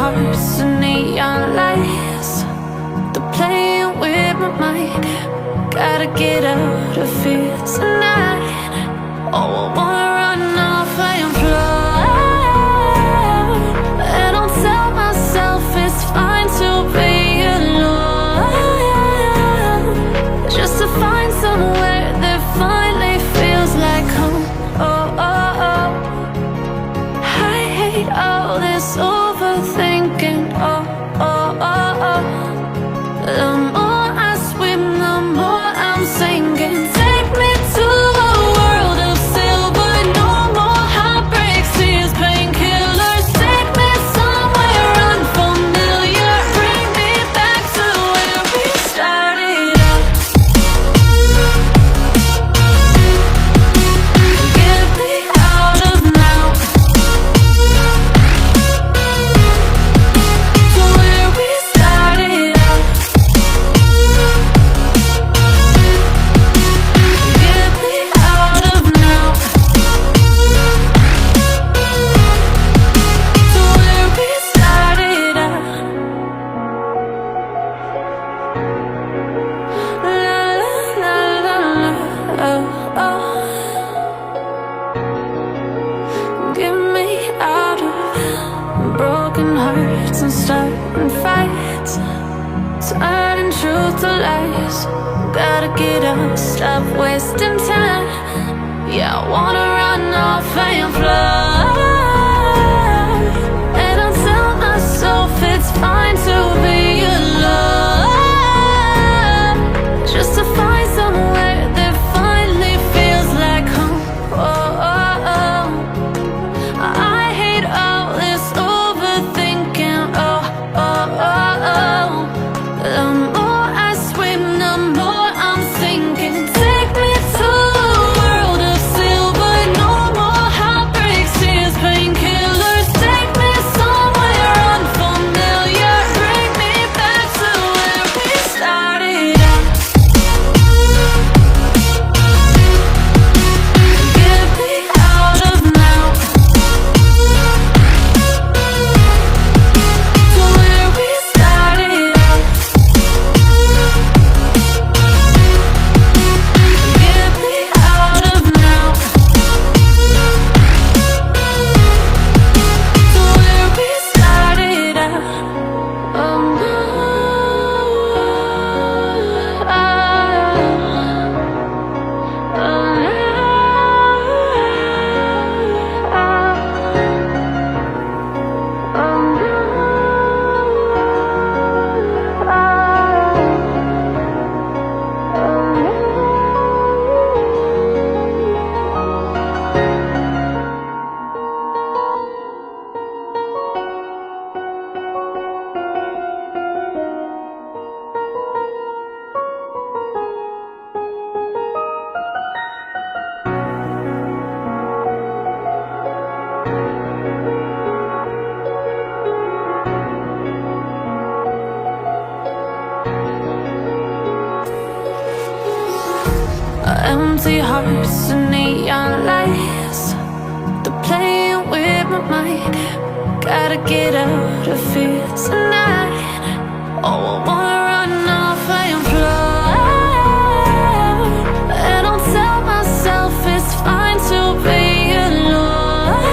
hearts and neon lights. They're playing with my mind. Gotta get out of here tonight. Oh, I wanna run off and fly. And I'll tell myself it's fine to be alone, just to find somewhere that finally feels like home. Oh, oh, oh. I hate all this overthinking. Oh, oh, oh, oh. The more I swim, the more I'm sinking. Take me to a world of silver. No more heartbreaks, tears, painkillers. Take me somewhere unfamiliar. Bring me back to where we started out. Get me out of now, to where we started out. Get me out of now, to where we started out. La la la la, oh, oh. Get me out of broken hearts and starting fights, turning truth to lies. Gotta get up, stop wasting time. Yeah, I wanna run off and fly. And I'll tell myself it's fine to be alone, just to find somewhere that finally feels like home. Oh, oh, oh. I hate all this overthinking. Oh, oh, oh, oh. The more I swim, the more I'm sinking. Take me to a world of silver. No more heartbreaks, tears, painkillers. Take me somewhere unfamiliar. Bring me back to where we started out. Get me out of now, to where we started out. Get me out of now, to where we started out. Oh no, empty hearts and neon lights. They're playing with my mind. Gotta get out of here tonight. Oh, I wanna run off and fly. And I'll tell myself it's fine to be alone,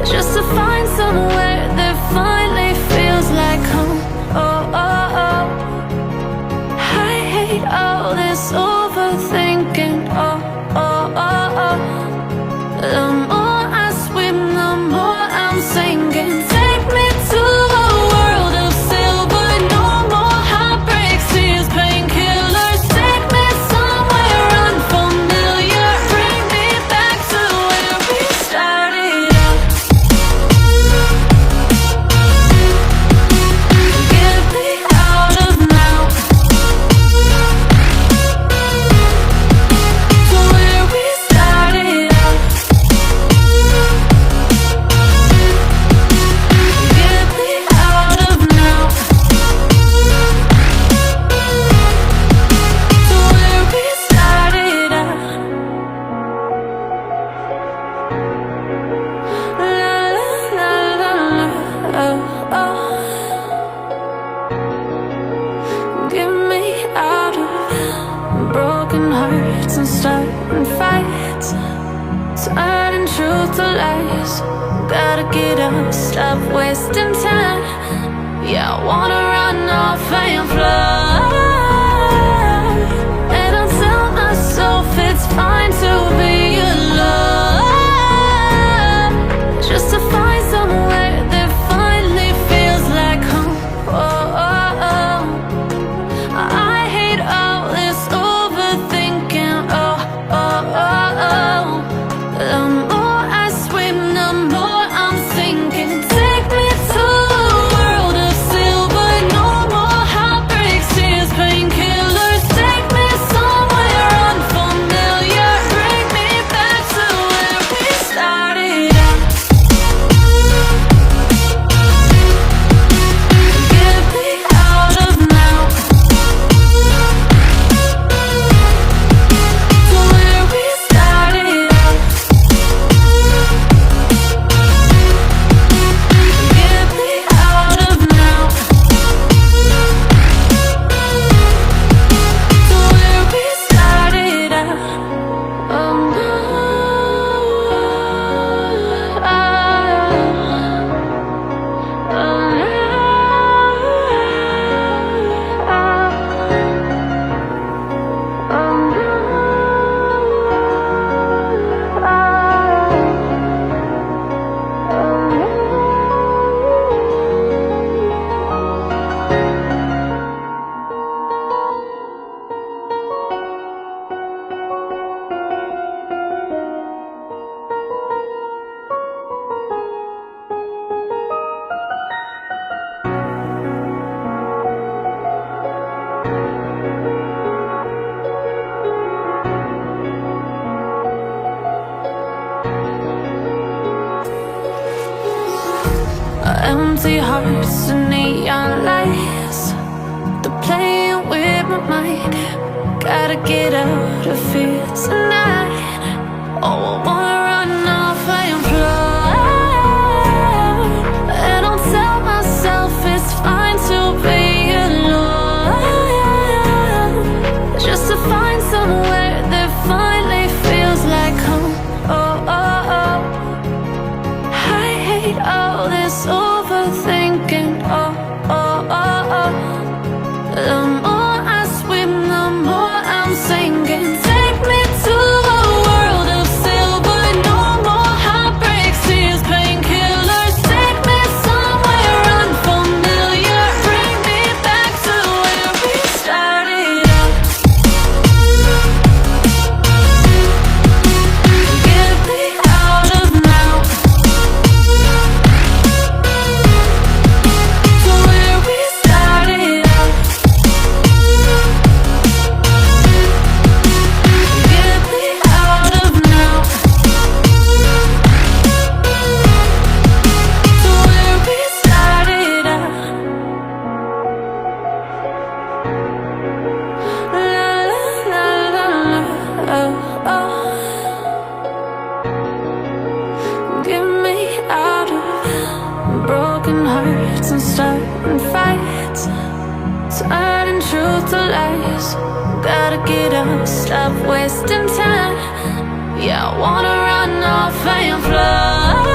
just to find somewhere that finally feels like home. Oh, oh, oh. I hate all this overthinking. Oh, oh, oh, oh. The more I swim, the more I'm sinking. Take me to Get me out of broken hearts and starting fights, turning truth to lies. Gotta get up, stop wasting time. Yeah, I wanna run off and fly. And I tell myself it's fine to be alone, just to find somewhere that finally feels like home. Oh, oh, oh. I hate all this overthinking. Oh, oh, oh, oh. The more I swim, the more I'm sinking. Take me to a world of silver, no more heartbreaks, tears, painkillers. Take me somewhere unfamiliar, bring me back to where we started out. Get me out of now, to where we started out. Get me out of now, to where we started out. Oh no, empty hearts and neon lights, they're playing with my mind. Gotta get out of here tonight. Oh, I wanna run off and fly. And I'll tell myself it's fine to be alone, just to find somewhere that finally feels like home. Oh, oh, oh. I hate all this overthinking. Oh, oh, oh, oh. The more I swim, the more I'm sinking. Take me to a world of silver, no more heartbreaks, tears, painkillers. Take me somewhere unfamiliar, bring me back to where we started out. Get me out of now, to where we started out. Get me out of now, to where we started out. La la la la la, oh, oh. Get me out of broken hearts and starting fights, turning truth to lies. Gotta get up, stop wasting time. Yeah, I wanna run off and fly.